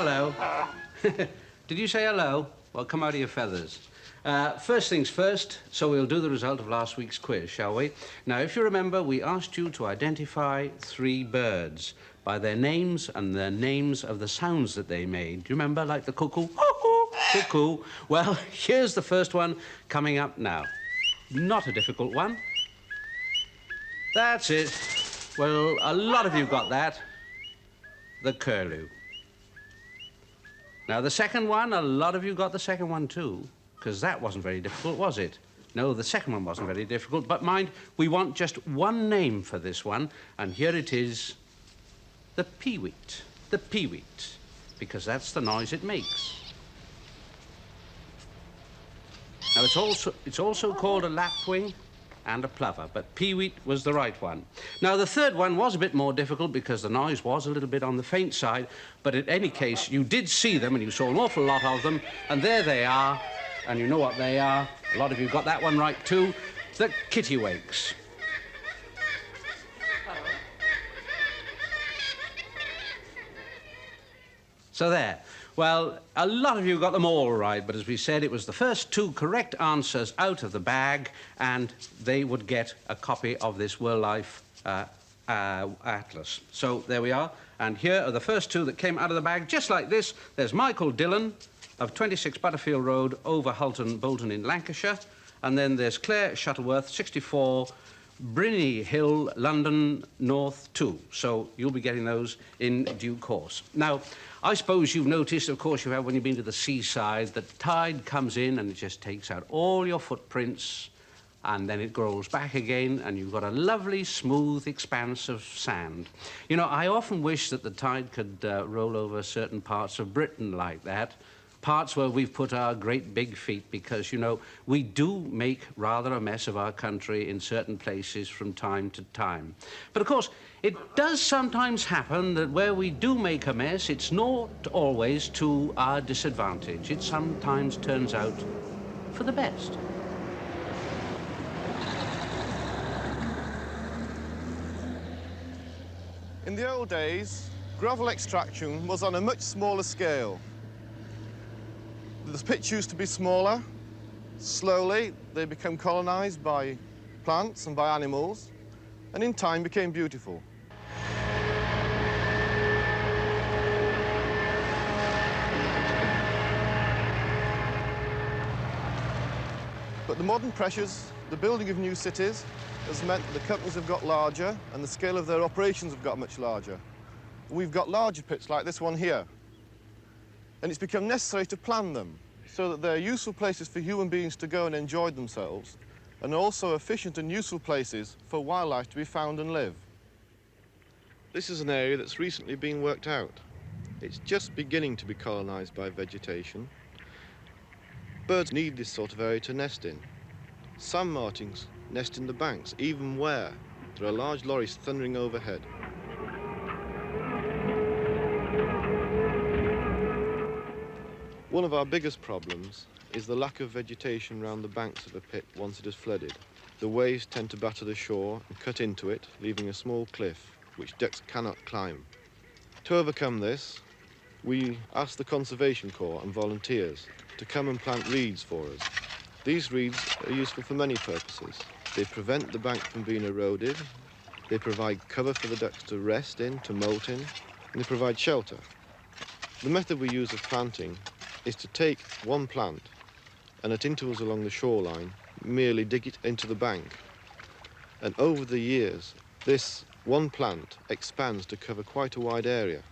hello. Did you say hello? Well, come out of your feathers. First things first, so we'll do the result of last week's quiz, shall we? Now, if you remember, we asked you to identify 3 birds by their names and the names of the sounds that they made. Do you remember, like the cuckoo? Cuckoo. Well, here's the first one coming up now. Not a difficult one. That's it. Well, a lot of you got that. The curlew. Now, the second one, a lot of you got the second one too, because that wasn't very difficult, was it? No, the second one wasn't very difficult, but mind, we want just one name for this one, and here it is, the peeweet. The peeweet, because that's the noise it makes. Now, it's also called a lapwing and a plover, but peeweet was the right one. Now, the third one was a bit more difficult because the noise was a little bit on the faint side, but in any case, you did see them, and you saw an awful lot of them, and there they are, and you know what they are. A lot of you got that one right, too. The kittiwakes. So there. Well, a lot of you got them all right, but as we said, it was the first 2 correct answers out of the bag, and they would get a copy of this WorldLife Atlas. So there we are, and here are the first 2 that came out of the bag, just like this. There's Michael Dillon of 26 Butterfield Road, over Hulton, Bolton in Lancashire, and then there's Claire Shuttleworth, 64 Brinny Hill, London North 2. So you'll be getting those in due course. Now, I suppose you've noticed, of course you have when you've been to the seaside, that tide comes in and it just takes out all your footprints, and then it grows back again, and you've got a lovely, smooth expanse of sand. You know, I often wish that the tide could roll over certain parts of Britain like that, parts where we've put our great big feet, because, you know, we do make rather a mess of our country in certain places from time to time. But, of course, it does sometimes happen that where we do make a mess, it's not always to our disadvantage. It sometimes turns out for the best. In the old days, gravel extraction was on a much smaller scale. The pits used to be smaller. Slowly, they became colonised by plants and by animals, and in time became beautiful. But the modern pressures, the building of new cities, has meant that the companies have got larger and the scale of their operations have got much larger. We've got larger pits like this one here. And it's become necessary to plan them so that they're useful places for human beings to go and enjoy themselves, and also efficient and useful places for wildlife to be found and live. This is an area that's recently been worked out. It's just beginning to be colonised by vegetation. Birds need this sort of area to nest in. Some martins nest in the banks, even where there are large lorries thundering overhead. One of our biggest problems is the lack of vegetation around the banks of a pit once it has flooded. The waves tend to batter the shore and cut into it, leaving a small cliff which ducks cannot climb. To overcome this, we asked the Conservation Corps and volunteers to come and plant reeds for us. These reeds are useful for many purposes. They prevent the bank from being eroded, they provide cover for the ducks to rest in, to molt in, and they provide shelter. The method we use of planting is to take one plant and at intervals along the shoreline merely dig it into the bank. And over the years, this one plant expands to cover quite a wide area.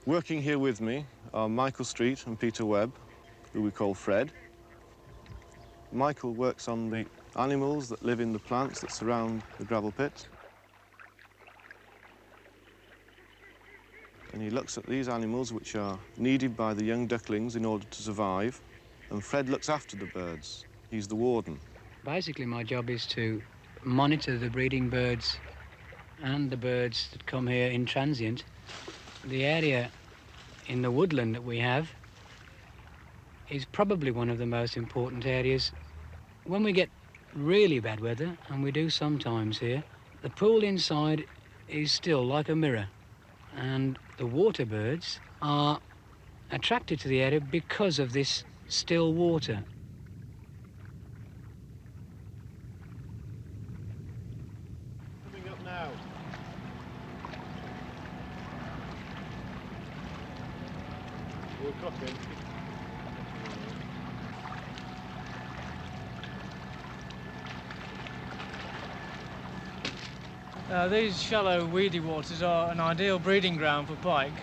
Working here with me are Michael Street and Peter Webb, who we call Fred. Michael works on the animals that live in the plants that surround the gravel pit. And he looks at these animals which are needed by the young ducklings in order to survive. And Fred looks after the birds. He's the warden. Basically, my job is to monitor the breeding birds and the birds that come here in transient. The area in the woodland that we have is probably one of the most important areas. When we get really bad weather, and we do sometimes here, the pool inside is still like a mirror, and the water birds are attracted to the area because of this still water. Coming up now. We'll cut him. These shallow, weedy waters are an ideal breeding ground for pike,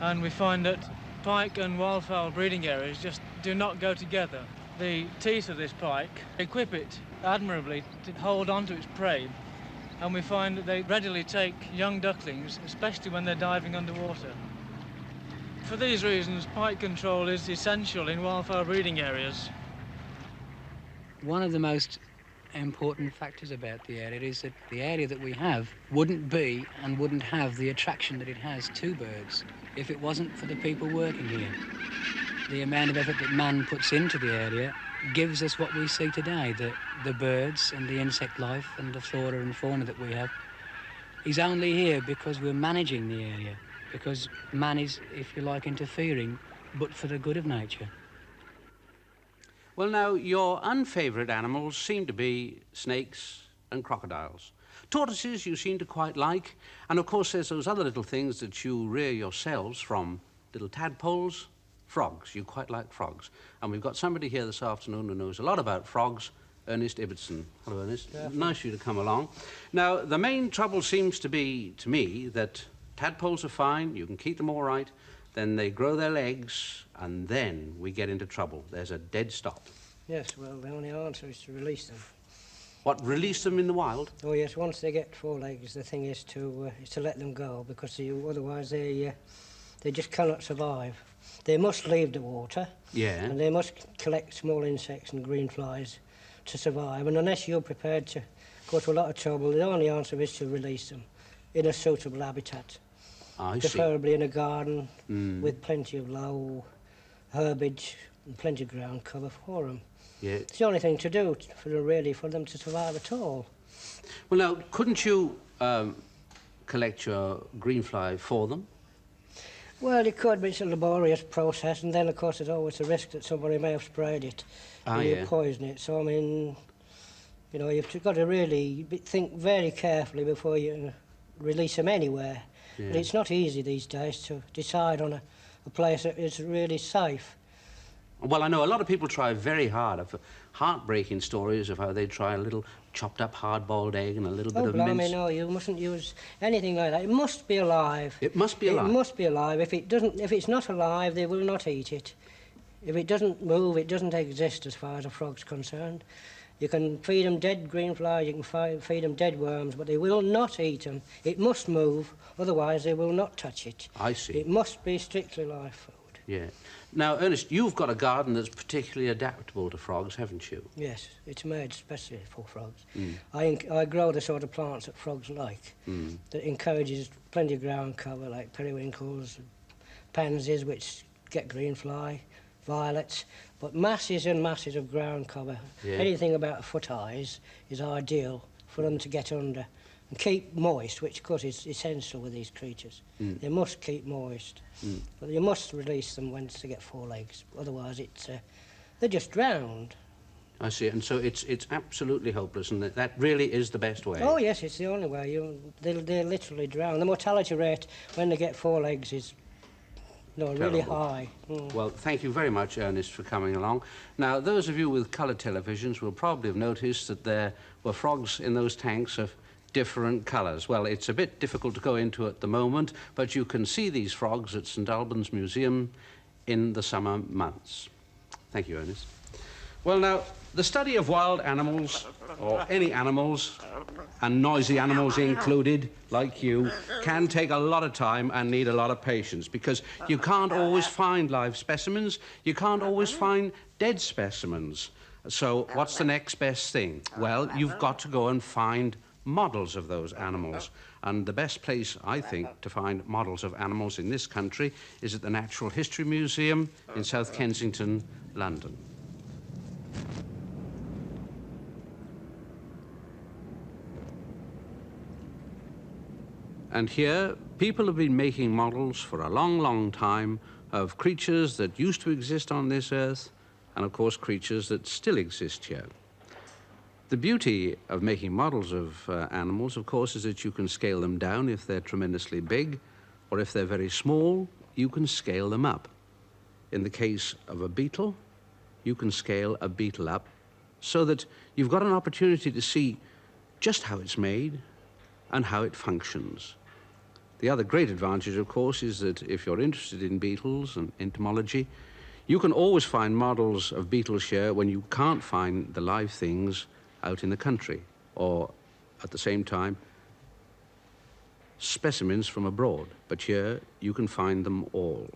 and we find that pike and wildfowl breeding areas just do not go together. The teeth of this pike equip it admirably to hold on to its prey, and we find that they readily take young ducklings, especially when they're diving underwater. For these reasons, pike control is essential in wildfowl breeding areas. One of the most important factors about the area is that the area that we have wouldn't be and wouldn't have the attraction that it has to birds if it wasn't for the people working here. The amount of effort that man puts into the area gives us what we see today, the birds and the insect life and the flora and fauna that we have is only here because we're managing the area, because man is, if you like, interfering, but for the good of nature. Well, now, your unfavourite animals seem to be snakes and crocodiles. Tortoises you seem to quite like, and of course there's those other little things that you rear yourselves, from little tadpoles, frogs. You quite like frogs. And we've got somebody here this afternoon who knows a lot about frogs, Ernest Ibbotson. Hello, Ernest. Nice of you to come along. Now, the main trouble seems to be, to me, that tadpoles are fine, you can keep them all right, then they grow their legs, and then we get into trouble. There's a dead stop. Yes, well, the only answer is to release them. What, release them in the wild? Oh, yes, once they get 4 legs, the thing is to let them go, because otherwise they just cannot survive. They must leave the water, Yeah. and they must collect small insects and green flies to survive, and unless you're prepared to go to a lot of trouble, the only answer is to release them in a suitable habitat. I see. Preferably in a garden with plenty of low herbage and plenty of ground cover for them. Yeah. It's the only thing to do for them to survive at all. Well, now, couldn't you collect your green fly for them? Well, it could, but it's a laborious process, and then, of course, there's always a risk that somebody may have sprayed it and you poison it. So, I mean, you know, you've got to really think very carefully before you release them anywhere. Yeah. But it's not easy these days to decide on a place that is really safe. Well, I know a lot of people try very hard. I've heartbreaking stories of how they try a little chopped up hard-boiled egg and a little bit of mince. Blimey, no, you mustn't use anything like that. It must be alive. It must be alive? It must be alive. If it's not alive, they will not eat it. If it doesn't move, it doesn't exist as far as a frog's concerned. You can feed them dead green flies, you can feed them dead worms, but they will not eat them. It must move, otherwise they will not touch it. I see. It must be strictly live food. Yeah. Now, Ernest, you've got a garden that's particularly adaptable to frogs, haven't you? Yes, it's made especially for frogs. I grow the sort of plants that frogs like, that encourages plenty of ground cover, like periwinkles, pansies, which get green fly, violets, but masses and masses of ground cover. Yeah. Anything about a foot high is ideal for them to get under and keep moist, which of course is essential with these creatures. They must keep moist, but you must release them once they get 4 legs, otherwise they're just drowned. I see, and so it's absolutely hopeless, and that really is the best way. Oh yes, it's the only way. They're literally drowned. The mortality rate when they get 4 legs is really high. Well, thank you very much, Ernest, for coming along. Now, those of you with colour televisions will probably have noticed that there were frogs in those tanks of different colours. Well, it's a bit difficult to go into at the moment, but you can see these frogs at St Albans Museum in the summer months. Thank you, Ernest. Well, now, the study of wild animals, or any animals, and noisy animals included, like you, can take a lot of time and need a lot of patience, because you can't always find live specimens, you can't always find dead specimens. So what's the next best thing? Well, you've got to go and find models of those animals. And the best place, I think, to find models of animals in this country is at the Natural History Museum in South Kensington, London. And here, people have been making models for a long, long time of creatures that used to exist on this earth, and of course creatures that still exist here. The beauty of making models of animals, of course, is that you can scale them down if they're tremendously big, or if they're very small, you can scale them up. In the case of a beetle, you can scale a beetle up so that you've got an opportunity to see just how it's made and how it functions. The other great advantage, of course, is that if you're interested in beetles and entomology, you can always find models of beetles here when you can't find the live things out in the country, or at the same time, specimens from abroad. But here, you can find them all.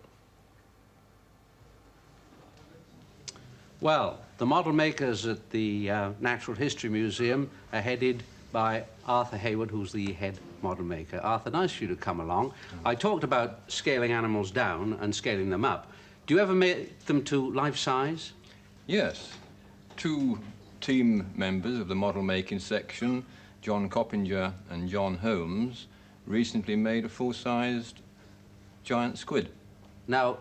Well, the model makers at the Natural History Museum are headed by Arthur Hayward, who's the head model maker. Arthur, nice for you to come along. I talked about scaling animals down and scaling them up. Do you ever make them to life size? Yes. 2 team members of the model making section, John Coppinger and John Holmes, recently made a full-sized giant squid. Now,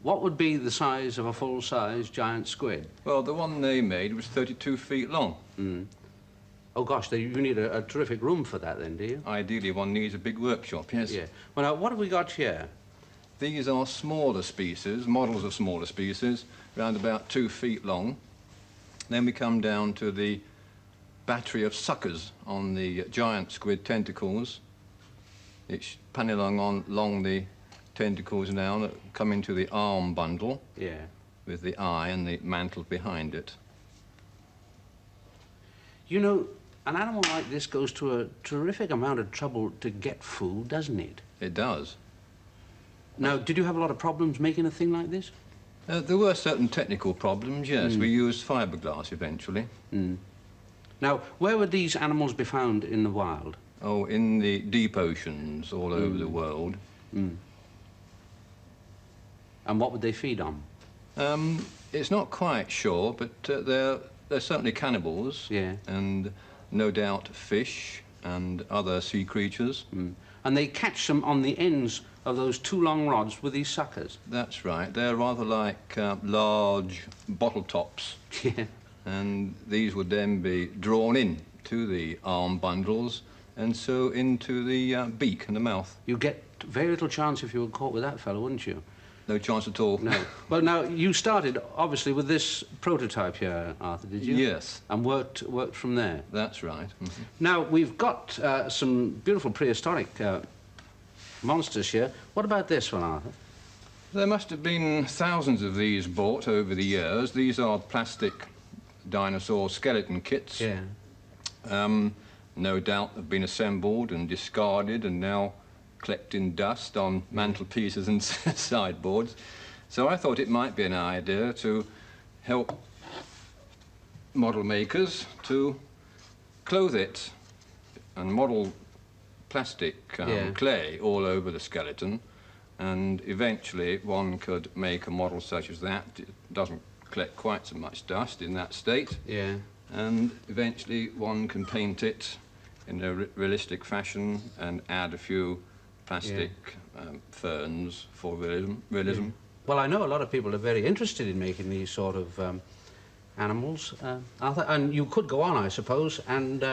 what would be the size of a full-size giant squid? Well, the one they made was 32 feet long. Mm. Oh, gosh, you need a terrific room for that, then, do you? Ideally, one needs a big workshop, yes. Yeah. Well, now, what have we got here? These are smaller species, models of smaller species, around about 2 feet long. Then we come down to the battery of suckers on the giant squid tentacles. It's panning along the tentacles now that come into the arm bundle. Yeah. With the eye and the mantle behind it. You know, an animal like this goes to a terrific amount of trouble to get food, doesn't it? It does. Now, did you have a lot of problems making a thing like this? There were certain technical problems, yes. We used fiberglass eventually. Now, where would these animals be found in the wild? Oh, in the deep oceans all over the world. And what would they feed on? It's not quite sure, but they're certainly cannibals. Yeah. And no doubt fish and other sea creatures. And they catch them on the ends of those 2 long rods with these suckers. That's right. They're rather like large bottle tops. Yeah. And these would then be drawn in to the arm bundles and so into the beak and the mouth. You'd get very little chance if you were caught with that fellow, wouldn't you? No chance at all. No. Well, now, you started, obviously, with this prototype here, Arthur, did you? Yes. And worked from there? That's right. Now, we've got some beautiful prehistoric monsters here. What about this one, Arthur? There must have been thousands of these bought over the years. These are plastic dinosaur skeleton kits. Yeah. No doubt have been assembled and discarded and now collecting dust on mantelpieces and sideboards. So I thought it might be an idea to help model makers to clothe it and model plastic clay all over the skeleton, and eventually one could make a model such as that. It doesn't collect quite so much dust in that state. Yeah. And eventually one can paint it in a realistic fashion and add a few plastic ferns for realism. Yeah. Well, I know a lot of people are very interested in making these sort of animals, Arthur, and you could go on, I suppose, and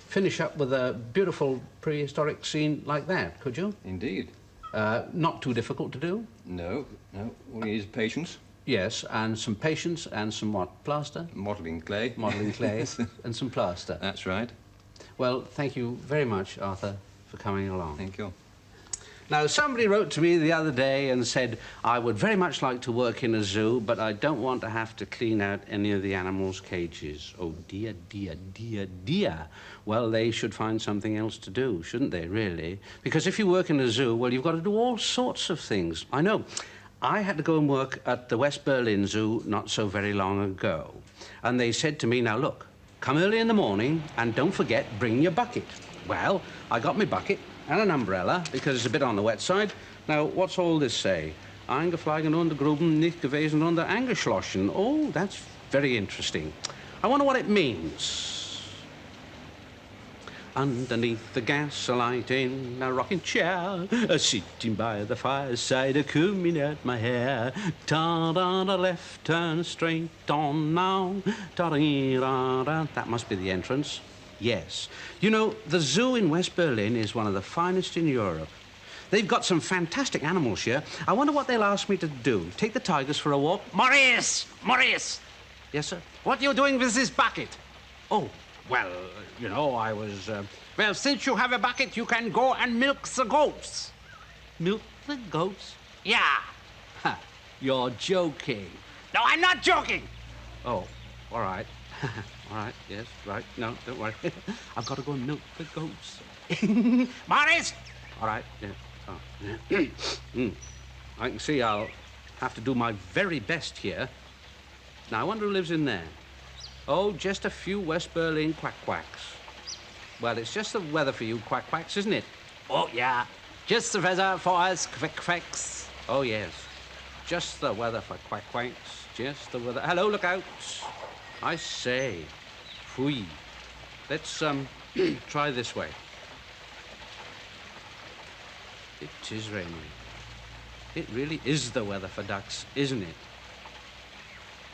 finish up with a beautiful prehistoric scene like that, could you? Indeed. Not too difficult to do? No, no. All you need is patience. Yes, and some patience and some what? Plaster? Modelling clay. Modelling clay and some plaster. That's right. Well, thank you very much, Arthur, for coming along. Thank you. Now, somebody wrote to me the other day and said, I would very much like to work in a zoo, but I don't want to have to clean out any of the animals' cages. Oh, dear, dear, dear, dear. Well, they should find something else to do, shouldn't they, really? Because if you work in a zoo, well, you've got to do all sorts of things. I know. I had to go and work at the West Berlin Zoo not so very long ago. And they said to me, now, look, come early in the morning and don't forget, bring your bucket. Well, I got my bucket and an umbrella because it's a bit on the wet side. Now, what's all this say? Eingeflogen unter Gruben, nicht gewesen unter angeschlossen. Oh, that's very interesting. I wonder what it means. underneath the gaslight in a rocking chair, sitting by the fireside, combing out my hair. Ta-da-da, left turn straight on now. Ta-da-da-da. That must be the entrance. Yes. You know, the zoo in West Berlin is one of the finest in Europe. They've got some fantastic animals here. I wonder what they'll ask me to do. Take the tigers for a walk? Maurice! Maurice! Yes, sir? What are you doing with this bucket? Oh, well, you know, I was... Well, since you have a bucket, you can go and milk the goats. Milk the goats? Yeah. Ha, you're joking. No, I'm not joking. Oh, all right. All right, yes, right. No, don't worry. I've got to go and milk the goats. Maurice! All right, yeah. Oh. I can see I'll have to do my very best here. Now, I wonder who lives in there. Oh, just a few West Berlin quack-quacks. Well, it's just the weather for you quack-quacks, isn't it? Oh, yeah. Just the weather for us quack-quacks. Oh, yes. Just the weather for quack-quacks. Just the weather. Hello, look out. I say. Phooey. Let's, try this way. It is raining. It really is the weather for ducks, isn't it?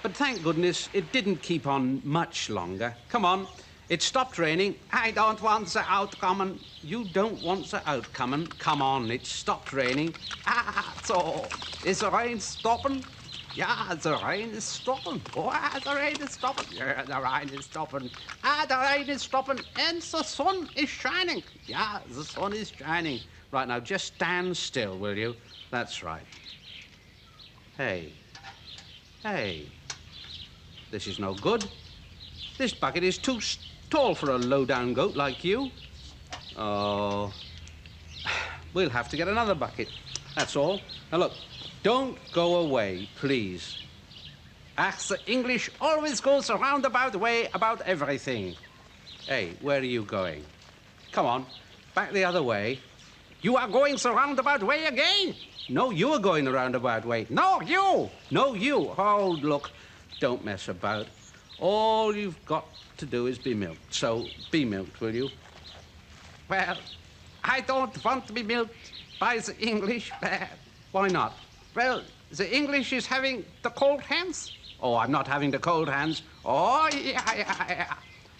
But thank goodness it didn't keep on much longer. Come on, it stopped raining. I don't want the outcoming. You don't want the outcoming. Come on, it stopped raining. So, is the rain stopping? Yeah, the rain is stopping. Oh, the rain is stopping. Yeah, the rain is stopping. The rain is stopping, and the sun is shining. Yeah, the sun is shining. Right, now just stand still, will you? That's right. Hey. Hey. This is no good. This bucket is too tall for a low-down goat like you. Oh. We'll have to get another bucket. That's all. Now, look, don't go away, please. The English always goes a roundabout way about everything. Hey, where are you going? Come on, back the other way. You are going the roundabout way again? No, you are going the roundabout way. No, you! No, you. Oh, look, don't mess about. All you've got to do is be milked. So be milked, will you? Well, I don't want to be milked by the English. Why not? Well, the English is having the cold hands. Oh, I'm not having the cold hands. Oh, yeah.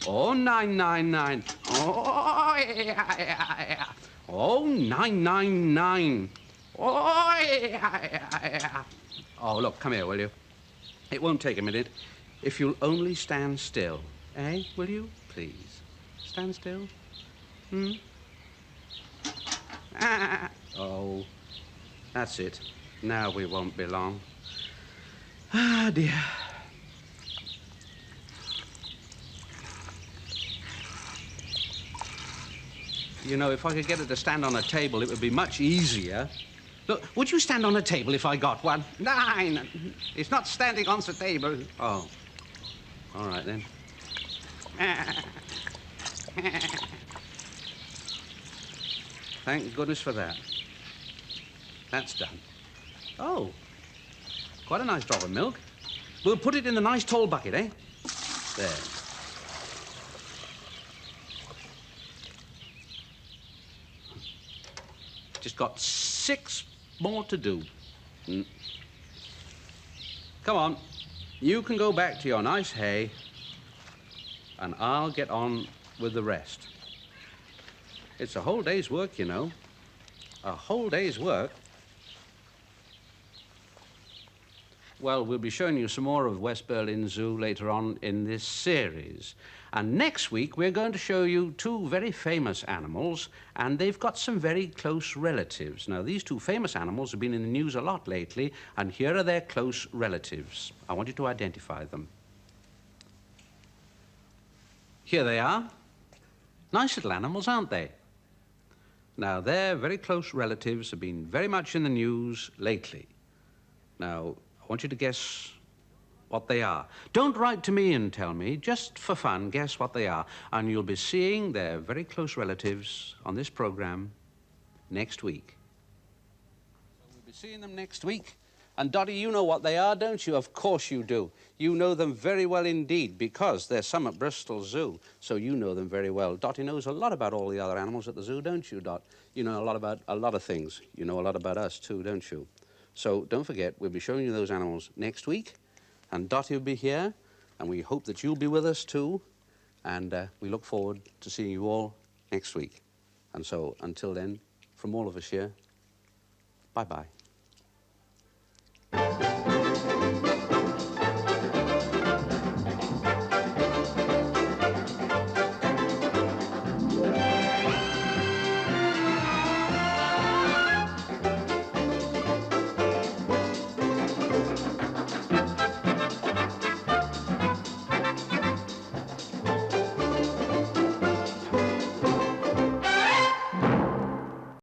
Oh, 999. Oh, yeah. Oh, 999. Oh, yeah. Oh, look, come here, will you? It won't take a minute. If you'll only stand still. Eh, will you? Please. Stand still. Oh, that's it. Now we won't be long. Ah, dear. You know, if I could get it to stand on a table, it would be much easier. Look, would you stand on a table if I got one? Nine. It's not standing on the table. Oh. All right, then. Thank goodness for that. That's done. Oh. Quite a nice drop of milk. We'll put it in the nice tall bucket, eh? There. Just got 6 more to do. Come on. You can go back to your nice hay, and I'll get on with the rest. It's a whole day's work, you know. A whole day's work. Well, we'll be showing you some more of West Berlin Zoo later on in this series. And next week, we're going to show you 2 very famous animals, and they've got some very close relatives. Now, these 2 famous animals have been in the news a lot lately, and here are their close relatives. I want you to identify them. Here they are. Nice little animals, aren't they? Now, their very close relatives have been very much in the news lately. Now, I want you to guess what they are. Don't write to me and tell me. Just for fun, guess what they are. And you'll be seeing their very close relatives on this program next week. So we'll be seeing them next week. And Dottie, you know what they are, don't you? Of course you do. You know them very well indeed, because they're some at Bristol Zoo, so you know them very well. Dottie knows a lot about all the other animals at the zoo, don't you, Dot? You know a lot about a lot of things. You know a lot about us too, don't you? So don't forget, we'll be showing you those animals next week, and Dottie will be here, and we hope that you'll be with us too, and we look forward to seeing you all next week. And so, until then, from all of us here, bye-bye.